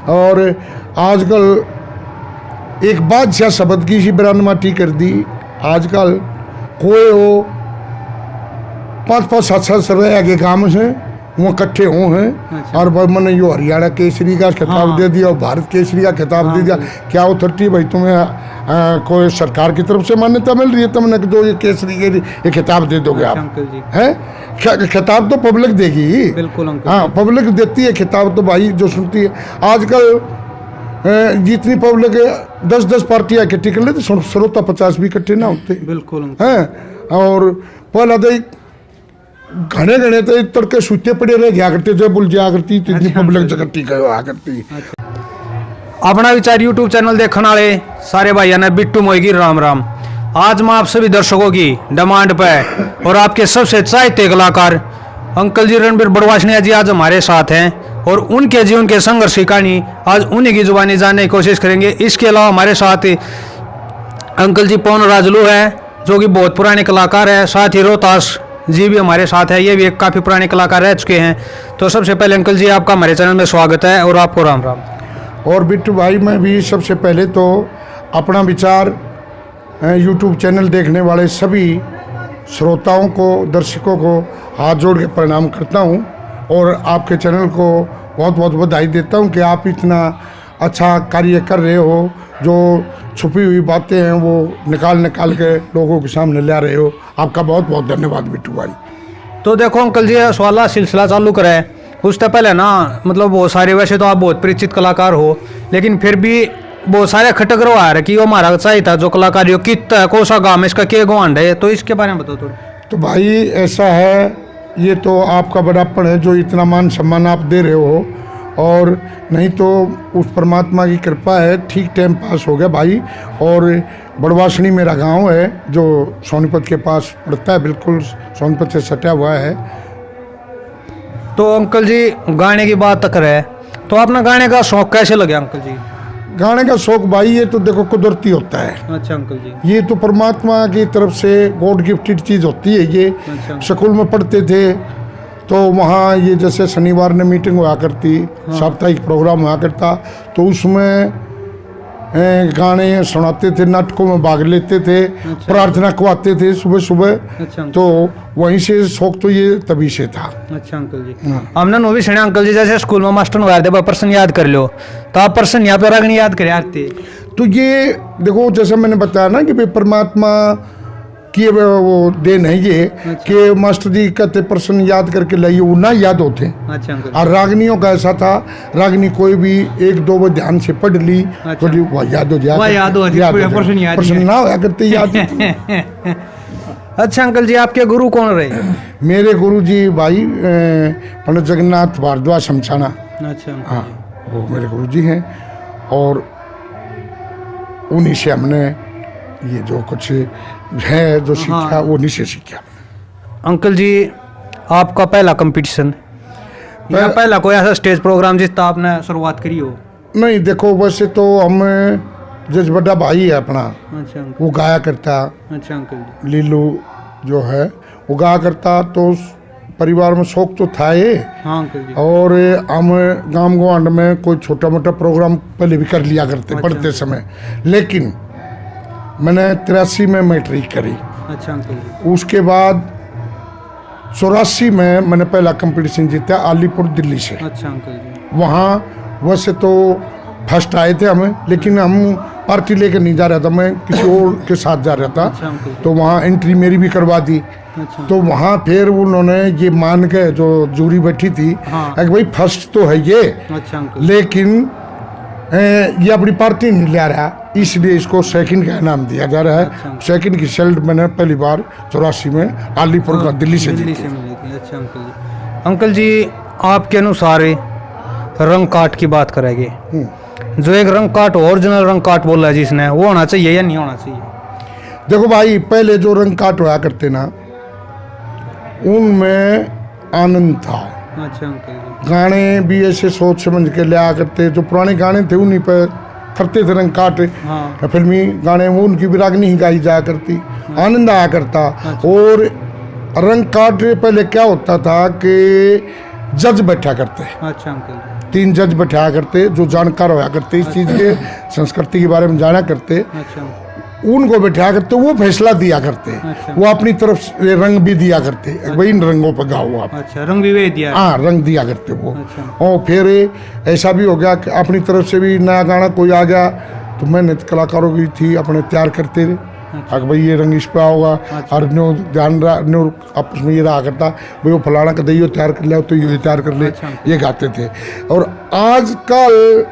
और आजकल एक बादशाह शब्द की सी बरान माटी कर दी। आजकल कोई हो 5-5 7-7 सरया के काम से वो इकट्ठे हुए हैं और मैंने यो हरियाणा केसरी का खिताब दे दिया और भारत केसरी का खिताब दे दिया। क्या अथॉरिटी भाई तुम्हें कोई सरकार की तरफ से मान्यता मिल रही है तुमने दो ये केसरी के ये खिताब दे दोगे आप हैं? खिताब तो पब्लिक देगी। बिल्कुल अंकल। हाँ पब्लिक देती है खिताब तो भाई जो सुनती है। आजकल जितनी पब्लिक 10-10 पार्टियां इकट्ठी कर लेते श्रोता 50 भी इकट्ठे ना होते। बिल्कुल हैं और पहला तो घने घने तो तड़के सूते पड़े रह गया करते जो बुल जाया करती तो इतनी पब्लिक इकट्ठी कहा करती। अपना विचार यूट्यूब चैनल देखने वाले सारे भाइयों ने बिट्टू मोगी राम राम। आज मैं आप सभी दर्शकों की डिमांड पे और आपके सबसे चाहते कलाकार अंकल जी रणबीर बड़वासनिया जी आज हमारे साथ हैं और उनके जीवन के संघर्ष की कहानी आज उन्हीं की जुबानी जानने की कोशिश करेंगे। इसके अलावा हमारे साथ अंकल जी पवन राजलू है जो कि बहुत पुराने कलाकार है। साथ ही रोहतास जी भी हमारे साथ है, ये भी एक काफ़ी पुराने कलाकार रह चुके हैं। तो सबसे पहले अंकल जी आपका हमारे चैनल में स्वागत है और आपको राम राम। और बिट्टू भाई मैं भी सबसे पहले तो अपना विचार यूट्यूब चैनल देखने वाले सभी श्रोताओं को दर्शकों को हाथ जोड़ के प्रणाम करता हूं और आपके चैनल को बहुत बहुत बधाई देता हूं कि आप इतना अच्छा कार्य कर रहे हो। जो छुपी हुई बातें हैं वो निकाल के लोगों के सामने ला रहे हो। आपका बहुत बहुत धन्यवाद बिट्टू भाई। तो देखो अंकल जी सवाल सिलसिला चालू करें उससे पहले ना मतलब बहुत सारे, वैसे तो आप बहुत परिचित कलाकार हो लेकिन फिर भी बहुत सारे खटक रहा है कि वो हमारा चाहिए था जो कलाकारी कितना कौन सा गाँव है इसका क्या गवांड है, तो इसके बारे में बताओ थोड़ा। तो भाई ऐसा है, ये तो आपका बड़ापन है जो इतना मान सम्मान आप दे रहे हो और नहीं तो उस परमात्मा की कृपा है ठीक टाइम पास हो गया भाई। और बड़वासनी मेरा गांव है जो सोनीपत के पास पड़ता है, बिल्कुल सोनीपत से सटा हुआ है। तो अंकल जी गाने की बात करें तो अपना गाने का शौक कैसे लगे अंकल जी? गाने का शौक भाई ये तो देखो कुदरती होता है। अच्छा अंकल जी। ये तो परमात्मा की तरफ से गॉड गिफ्टेड चीज़ होती है ये। अच्छा। स्कूल में पढ़ते थे तो वहाँ ये जैसे शनिवार ने मीटिंग हुआ करती, साप्ताहिक प्रोग्राम हुआ करता तो उसमें गाने सुनाते थे, नाटकों में भाग लेते थे। अच्छा। प्रार्थना करवाते थे सुबह सुबह। अच्छा। तो वहीं से शौक तो ये तभी से था। अच्छा अंकल जी। हमने नो भी सुना अंकल जी जैसे स्कूल में मास्टर लगाए थे प्रश्न याद कर लो तो आप प्रश्न यहाँ पे रागनी याद करे आते। तो ये देखो जैसे मैंने बताया ना कि भाई परमात्मा कि वो देन है ये। अच्छा। कि मास्टर जी कहते प्रश्न याद करके लाइए वो ना याद होते। अच्छा। और रागनियों का ऐसा था, रागनी कोई भी 1-2 बार ध्यान से पढ़ ली। अच्छा। तो वह याद हो जाए, प्रश्न ना होया करते याद। अच्छा अंकल जी आपके गुरु कौन रहे? मेरे गुरु जी भाई पंडित जगन्नाथ भारद्वाज शमशाना। अच्छा। हाँ वो मेरे गुरु जी हैं और उन्हीं से हमने ये जो कुछ है जो सीखा वो नीचे सीखा। अंकल जी आपका पहला कंपटीशन या पहला कोई ऐसा स्टेज प्रोग्राम जिसका आपने शुरुआत करी हो? नहीं देखो वैसे तो हम जिस बड़ा भाई है अपना। अच्छा। वो गाया करता। अच्छा अंकल। लीलू जो है वो गाया करता तो परिवार में शौक तो था ये। हाँ अंकल जी। और हम गांव गवांड में कोई छोटा मोटा प्रोग्राम पहले भी कर लिया करते। अच्छा। पढ़ते समय लेकिन मैंने 83 में मैट्रिक करी। अच्छा अंकल। उसके बाद 84 में मैंने पहला कंपटीशन जीता अलीपुर दिल्ली से। अच्छा अंकल जी। वहाँ वैसे तो फर्स्ट आए थे हमें लेकिन हम पार्टी लेके नहीं जा रहा था, मैं किसी और के साथ जा रहा था। अच्छा अंकल। तो वहाँ एंट्री मेरी भी करवा दी। अच्छा। तो वहाँ फिर उन्होंने ये मान के जो जूरी बैठी थी। हाँ। भाई फर्स्ट तो है ये। अच्छा अंकल। लेकिन ये अपनी पार्टी नहीं ले रहा इसलिए इसको सेकंड का नाम दिया जा रहा है। अच्छा। सेकंड की शर्ट मैंने पहली बार 84 में अलीपुर का दिल्ली से जीती। अच्छा अंकल जी। अंकल जी आपके अनुसार रंग काट की बात करेंगे, जो एक रंग काट ओरिजिनल रंग काट बोला है जिसने, वो होना चाहिए या नहीं होना चाहिए? देखो भाई पहले जो रंग काट हुआ करते ना उनमें आनंद था। अच्छा अंकल। गाने भी ऐसे सोच समझ के लिया करते, जो पुराने गाने थे उन्हीं पर करते थे रंग काट। हाँ। फिल्मी गाने वो उनकी भी रागनी ही गाई जाया करती। हाँ। आनंद आया करता। अच्छा। और रंग काट पहले क्या होता था कि जज बैठा करते। अच्छा अंकल। 3 जज बैठाया करते जो जानकार होया करते इस चीज़ के संस्कृति के बारे में जाना करते, अच्छा उनको बैठाया करते, वो फैसला दिया करते। अच्छा। वो अपनी तरफ से रंग भी दिया करते, भाई इन रंगों पर गाओ आप। अच्छा, रंग भी वे दिया। हाँ, रंग दिया करते वो। अच्छा। और फिर ऐसा भी हो गया कि अपनी तरफ से भी नया गाना कोई आ गया तो मैंने कलाकारों की थी अपने तैयार करते थे। अच्छा। भाई ये रंग इस पे होगा। अच्छा। और न्यू ध्यान रहा, न्यू आपस में ये रहा करता भाई वो फलाना का दइयो तैयार कर ले तो ये तैयार कर ले। अच्छा। ये गाते थे। और आजकल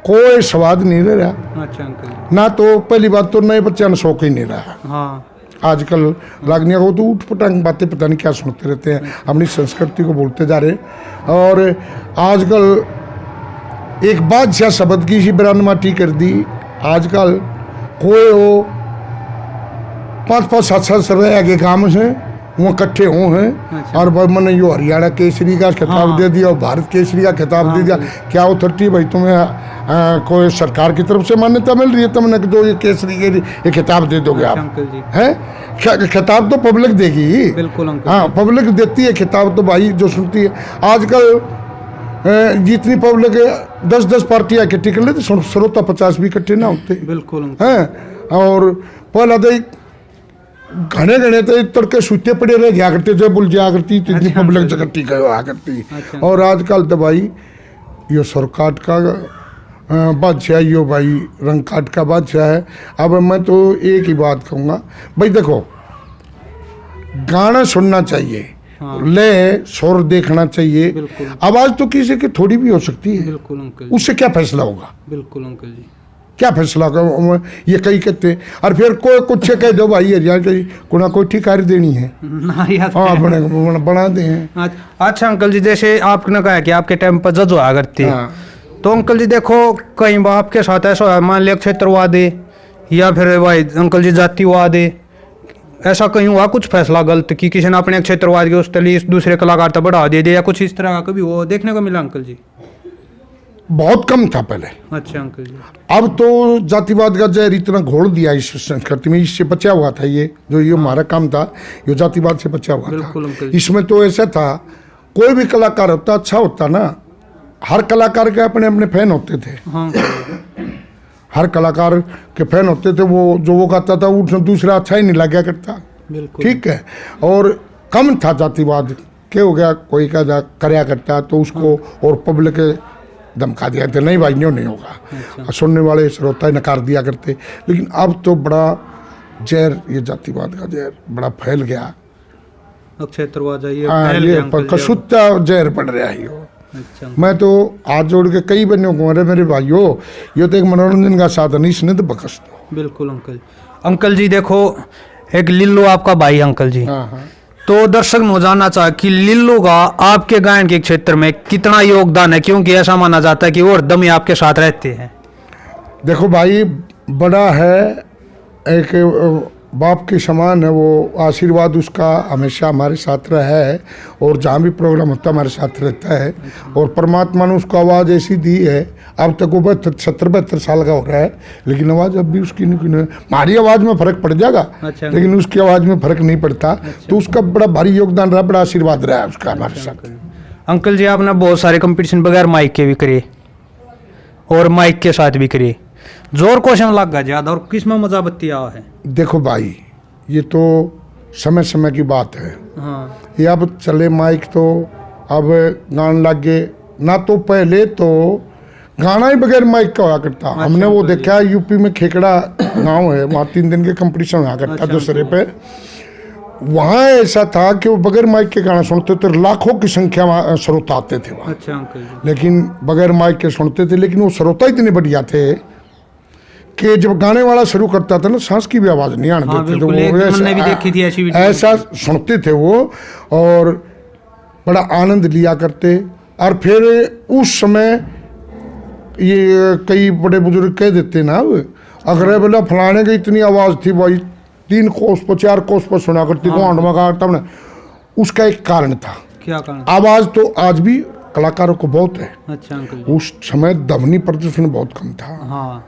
कोई स्वाद नहीं रह रहा। अच्छा अंकल। ना तो पहली बात तो नए बच्चे शौक ही नहीं रहा। हाँ, आजकल रागनिया को तो उठ पटांग बातें पता नहीं क्या सुनते रहते हैं, अपनी संस्कृति को भूलते जा रहे हैं। और आजकल एक बादशाह शब्द की ही बरान माटी कर दी। आजकल कोई हो 5-5 7-7 सर आगे काम से वो इकट्ठे हुए हैं। अच्छा। और मैंने यो हरियाणा केसरी का खिताब दे दिया और भारत केसरी का खिताब दे दिया। क्या अथॉरिटी भाई तुम्हें कोई सरकार की तरफ से मान्यता मिल रही है तुमने जो ये केसरी के ये खिताब दे दोगे आप? अंकल जी हैं खिताब तो पब्लिक देगी। बिल्कुल अंकल। हाँ, पब्लिक देती है खिताब तो भाई जो सुनती है। आजकल जितनी पब्लिक 10-10 पार्टियाँ इकट्ठी कर लेती, श्रोता 50 भी इकट्ठे ना होते बिल्कुल अंकल। हैं। और पहला तो घने घने तो तड़के सूते पड़े रह गया करते जो बुल जाया करती तो इतनी पब्लिक इकट्ठी आ करती। अच्छा। और आजकल तो भाई ये सरकाट का बादशाह, यो भाई रंग काट का बादशाह है। अब मैं तो एक ही बात कहूँगा भाई, देखो गाना सुनना चाहिए। हाँ। ले सुर देखना चाहिए। बिल्कुल। आवाज़ तो किसी की थोड़ी भी हो सकती है। बिल्कुल अंकल। उससे क्या फैसला होगा? बिल्कुल अंकल जी। क्या फैसला होगा? ये कई कहते और फिर कोई कुछ कह दो भाई यार कोई ठिकारी देनी है। हाँ, बना दे। अच्छा अंकल जी, जैसे आपने कहा कि आपके टाइम पर जज हुआ करती है। हाँ। तो अंकल जी देखो कहीं बाप के साथ ऐसा है, मान लिया क्षेत्रवाद है या फिर भाई अंकल जी जातिवाद है, ऐसा कहीं हुआ कुछ फैसला गलत कि किसी ने अपने क्षेत्रवाद के उस तली दूसरे कलाकार तक बढ़ा दे दिया या कुछ इस तरह का कभी वो देखने को मिला अंकल जी? बहुत कम था पहले। अच्छा अंकल जी। अब तो जातिवाद का जहर इतना घोल दिया इस संस्कृति में, इससे बचा हुआ था ये जो ये हमारा काम था, ये जातिवाद से बचा हुआ बिल्कुल था। अंकल जी। इसमें तो ऐसा था कोई भी कलाकार होता अच्छा होता ना, हर कलाकार के अपने अपने फैन होते थे। हाँ हर कलाकार के फैन होते थे। वो जो वो गाता था उसमें दूसरा अच्छा ही नहीं लगा करता। बिल्कुल। ठीक है। और कम था जातिवाद। क्या हो गया, कोई का करया करता तो उसको और पब्लिक धमका दिया था, नहीं भाई नहीं होगा। अच्छा। सुनने वाले श्रोता नकार दिया करते। लेकिन अब तो बड़ा जहर, ये जातिवाद का जहर बड़ा फैल गया। क्षेत्रवाद है ये कसूता जहर पड़ रहा है। अच्छा। मैं तो हाथ जोड़ के कई बनियों को, अरे मेरे भाइयों ये तो एक मनोरंजन का साधन, इसने तो बकस दो। बिल्कुल अंकल। अंकल जी देखो एक लिल्लू आपका भाई अंकल जी। हाँ हाँ। तो दर्शक ने जानना चाहा कि लिल्लू का आपके गायन के क्षेत्र में कितना योगदान है, क्योंकि ऐसा माना जाता है कि वो हरदम ही आपके साथ रहते हैं। देखो भाई, बड़ा है, एक बाप के समान है, वो आशीर्वाद उसका हमेशा हमारे साथ रहा है और जहाँ भी प्रोग्राम होता है हमारे साथ रहता है। और परमात्मा ने उसको आवाज़ ऐसी दी है, अब तक वो 70-72 साल का हो रहा है, लेकिन आवाज़ अब भी उसकी नहीं। हमारी आवाज़ में फ़र्क पड़ जाएगा। अच्छा। लेकिन उसकी आवाज़ में फ़र्क नहीं पड़ता। तो उसका बड़ा भारी योगदान रहा, बड़ा आशीर्वाद रहा है उसका हमारे साथ। अंकल जी आपने बहुत सारे कंपटीशन बगैर माइक के भी करे और माइक के साथ भी करे, जोर क्वेश्चन लग गया ज़्यादा और किस में मजा बत्ती आ है? देखो भाई, ये तो समय समय की बात है। हाँ। ये अब चले माइक तो अब गाने लग गए ना, तो पहले तो गाना ही बगैर माइक का हुआ करता। अच्छा, हमने वो देखा है यूपी में खेकड़ा गांव है, वहाँ 3 दिन के कंपटीशन हुआ करता दूसरे पे। वहाँ ऐसा था कि वो बगैर माइक के गाना सुनते थे, लाखों की संख्या में श्रोता आते थे वहाँ। अच्छा अंकल जी। लेकिन बगैर माइक के सुनते थे, लेकिन वो श्रोता इतने बढ़िया थे कि जब गाने वाला शुरू करता था ना, सांस की भी आवाज़ नहीं आने देते थे। वो मैंने भी देखी थी ऐसी वीडियो। ऐसा सुनते थे वो और बड़ा आनंद लिया करते। और फिर उस समय ये कई बड़े बुजुर्ग कह देते ना, अगर बोला फलाने की इतनी आवाज़ थी भाई, 3 कोस पर 4 कोस पर सुना करती को आंड मगा, तब ना उसका एक कारण था। क्या कारण? आवाज़ तो आज भी कलाकारों को बहुत है। अच्छा अंकल जी। उस समय ध्वनि प्रदूषण बहुत कम था। हाँ।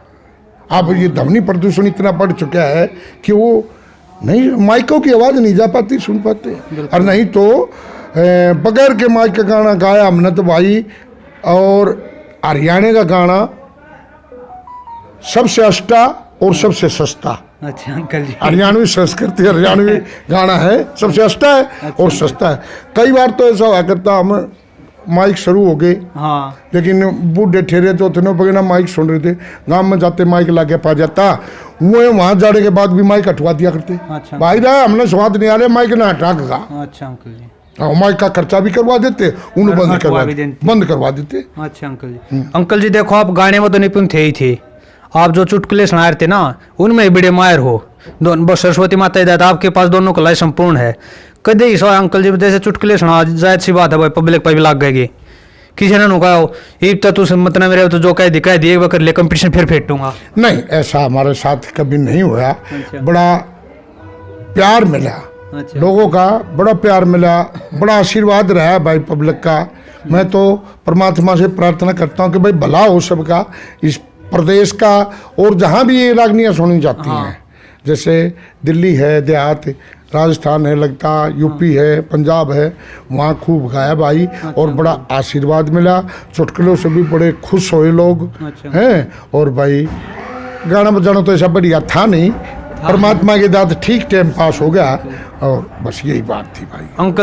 अब ये ध्वनि प्रदूषण इतना बढ़ चुका है कि वो नहीं, माइकों की आवाज़ नहीं जा पाती, सुन पाते। और नहीं तो बगैर के माइक का गाना गाया हमने तो भाई। और हरियाणा का गाना सबसे अच्छा और सबसे सस्ता। अच्छा अंकल जी। हरियाणवी संस्कृति, हरियाणवी गाना है, सबसे अच्छा है और सस्ता है। कई बार तो ऐसा हुआ करता हम माइक शुरू हो गए, हाँ, लेकिन बूढ़े ठहरे तो उतने बगैर माइक सुन रहे थे, गांव में जाते माइक लाके पा जाता, वो वहाँ जाने के बाद भी माइक हटवा दिया करते। अच्छा भाई रहा हमने स्वाद नहीं आ रहा, माइक ना हटा के गा। अच्छा अंकल जी। हाँ, माइक का खर्चा भी करवा देते, उन्हें बंद करवा देते। अच्छा अंकल जी। अंकल जी देखो, आप गाने में तो निपुण थे ही थे, आप जो चुटकुले सुना रहे थे ना उनमें ही बड़े माहिर हो। दोनों सरस्वती माता ही दादा आपके पास दोनों कलाएं संपूर्ण है। कदे ही सो अंकल जी जैसे चुटकुले सुना, जायद सी बात है भाई, पब्लिक पर भी लाग गएगी। किसी ने कहा ईब तक तू मतलब मेरे तो जो कह दिखाई एक बार कर ले, कंपटीशन फिर फेंटूंगा। नहीं, ऐसा हमारे साथ कभी नहीं हुआ। अच्छा। बड़ा प्यार मिला। अच्छा। लोगों का बड़ा प्यार मिला, बड़ा आशीर्वाद रहा है भाई पब्लिक का। मैं तो परमात्मा से प्रार्थना करता हूँ कि भाई भला हो सबका, इस प्रदेश का, और जहाँ भी ये रागनियाँ सुनी जाती हैं, जैसे दिल्ली है, देहात, राजस्थान है, लगता यूपी है, पंजाब है, वहाँ खूब गाया भाई। और बड़ा आशीर्वाद मिला, चुटकुलों से भी बड़े खुश हुए लोग हैं। और भाई गाना बजाना तो ऐसा बढ़िया था नहीं, परमात्मा के दाद ठीक टाइम पास हो गया, और बस यही बात थी भाई। अंकल